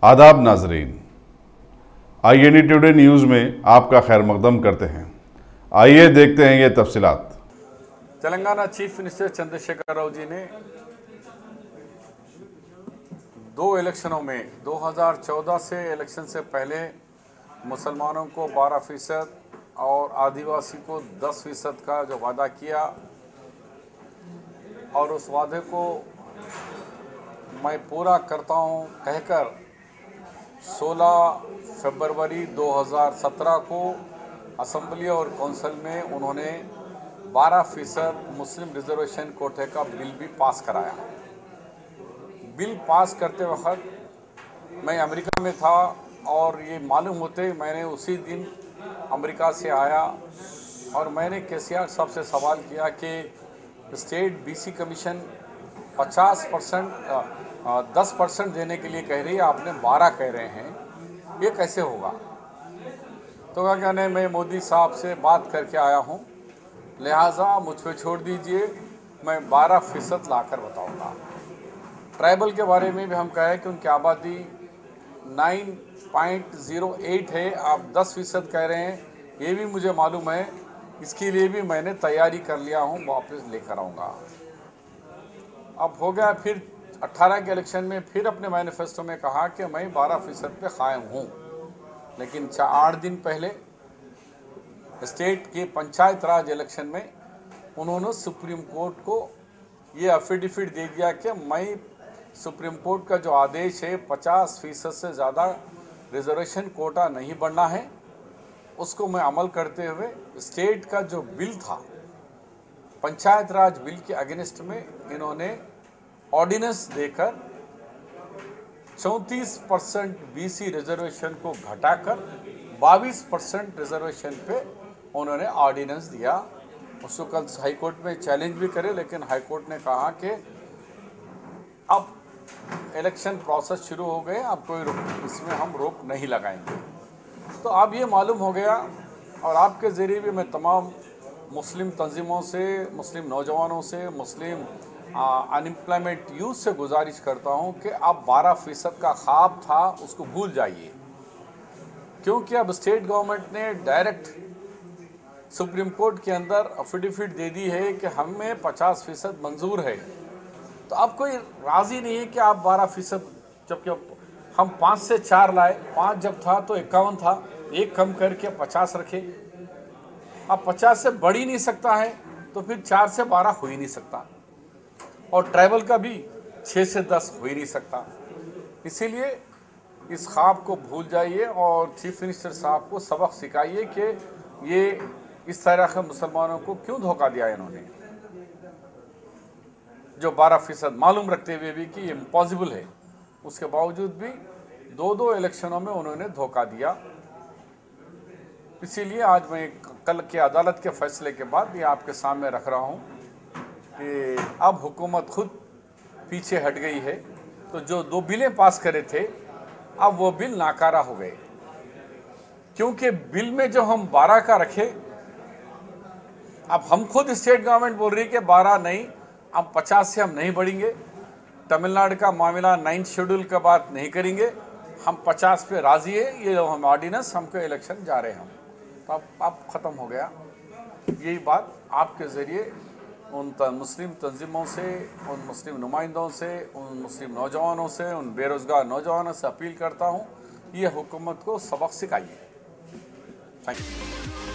आदाब नाजरीन, INE today news में आपका खैर मकदम करते हैं। आइए देखते हैं ये तफसीलात। तेलंगाना चीफ मिनिस्टर चंद्रशेखर राव जी ने 2 इलेक्शनों में 2014 से इलेक्शन से पहले मुसलमानों को 12% और आदिवासी को 10% का जो वादा किया और उस वादे को मैं पूरा करता हूं कहकर 16 फरवरी 2017 को असेंबली और काउंसिल में उन्होंने 12% मुस्लिम रिजर्वेशन कोटे का बिल भी पास कराया। बिल पास करते वक्त मैं अमेरिका में था और ये मालूम होते मैंने उसी दिन अमेरिका से आया और मैंने केसीआर साहब से सवाल किया कि स्टेट BC कमीशन 10% देने के लिए कह रही है, आपने 12 कह रहे हैं, ये कैसे होगा? तो क्या कहने, मैं मोदी साहब से बात करके आया हूँ, लिहाजा मुझ पे छोड़ दीजिए, मैं 12% लाकर बताऊँगा। ट्राइबल के बारे में भी हम कहें कि उनकी आबादी 9.08 है, आप 10% कह रहे हैं, ये भी मुझे मालूम है, इसके लिए भी मैंने तैयारी कर लिया हूँ, वापस लेकर आऊँगा। अब हो गया, फिर 18 के इलेक्शन में फिर अपने मैनिफेस्टो में कहा कि मैं 12% पे कायम हूँ, लेकिन 8 दिन पहले स्टेट के पंचायत राज इलेक्शन में उन्होंने सुप्रीम कोर्ट को ये एफिडेविट दे दिया कि मैं सुप्रीम कोर्ट का जो आदेश है 50% से ज़्यादा रिजर्वेशन कोटा नहीं बढ़ना है, उसको मैं अमल करते हुए स्टेट का जो बिल था पंचायत राज बिल के अगेंस्ट में इन्होंने ऑर्डिनेंस देकर 34% BC रिजर्वेशन को घटाकर 22% रिजर्वेशन पे उन्होंने ऑर्डिनेंस दिया। उसको कल हाईकोर्ट में चैलेंज भी करे, लेकिन हाईकोर्ट ने कहा कि अब इलेक्शन प्रोसेस शुरू हो गए, अब कोई इसमें हम रोक नहीं लगाएंगे। तो अब ये मालूम हो गया और आपके ज़रिए भी मैं तमाम मुस्लिम तंजीमों से, मुस्लिम नौजवानों से, मुस्लिम अनएम्प्लॉयमेंट यूथ से गुजारिश करता हूं कि अब 12% का ख्वाब था उसको भूल जाइए, क्योंकि अब स्टेट गवर्नमेंट ने डायरेक्ट सुप्रीम कोर्ट के अंदर एफिडेविट दे दी है कि हमें 50% मंजूर है। तो अब कोई राज़ी नहीं है कि आप 12%, जबकि हम 5 से 4 लाए, 5 जब था तो 51 था, एक कम करके 50 रखे। अब 50 से बढ़ ही नहीं सकता है, तो फिर 4 से 12 हो ही नहीं सकता, और ट्राइबल का भी 6 से 10 हो ही नहीं सकता। इसीलिए इस ख्वाब को भूल जाइए और चीफ मिनिस्टर साहब को सबक सिखाइए कि ये इस तरह के मुसलमानों को क्यों धोखा दिया इन्होंने, जो 12% मालूम रखते हुए भी कि ये इम्पॉसिबल है, उसके बावजूद भी 2 इलेक्शनों में उन्होंने धोखा दिया। इसीलिए आज मैं कल के अदालत के फैसले के बाद ये आपके सामने रख रहा हूँ कि अब हुकूमत खुद पीछे हट गई है। तो जो 2 बिलें पास करे थे, अब वो बिल नाकारा हो गए, क्योंकि बिल में जो हम 12 का रखे, अब हम खुद स्टेट गवर्नमेंट बोल रही है कि 12 नहीं, अब 50 से हम नहीं बढ़ेंगे। तमिलनाडु का मामला 9th शेड्यूल का बात नहीं करेंगे, हम 50 पे राजी है, ये हम ऑर्डिनेंस, हमको इलेक्शन जा रहे हैं हम। तो अब ख़त्म हो गया। यही बात आपके ज़रिए उन मुस्लिम तंजीमों से, उन मुस्लिम नुमाइंदों से, उन मुस्लिम नौजवानों से, उन बेरोज़गार नौजवानों से अपील करता हूँ, ये हुकूमत को सबक सिखाइए। Thank you.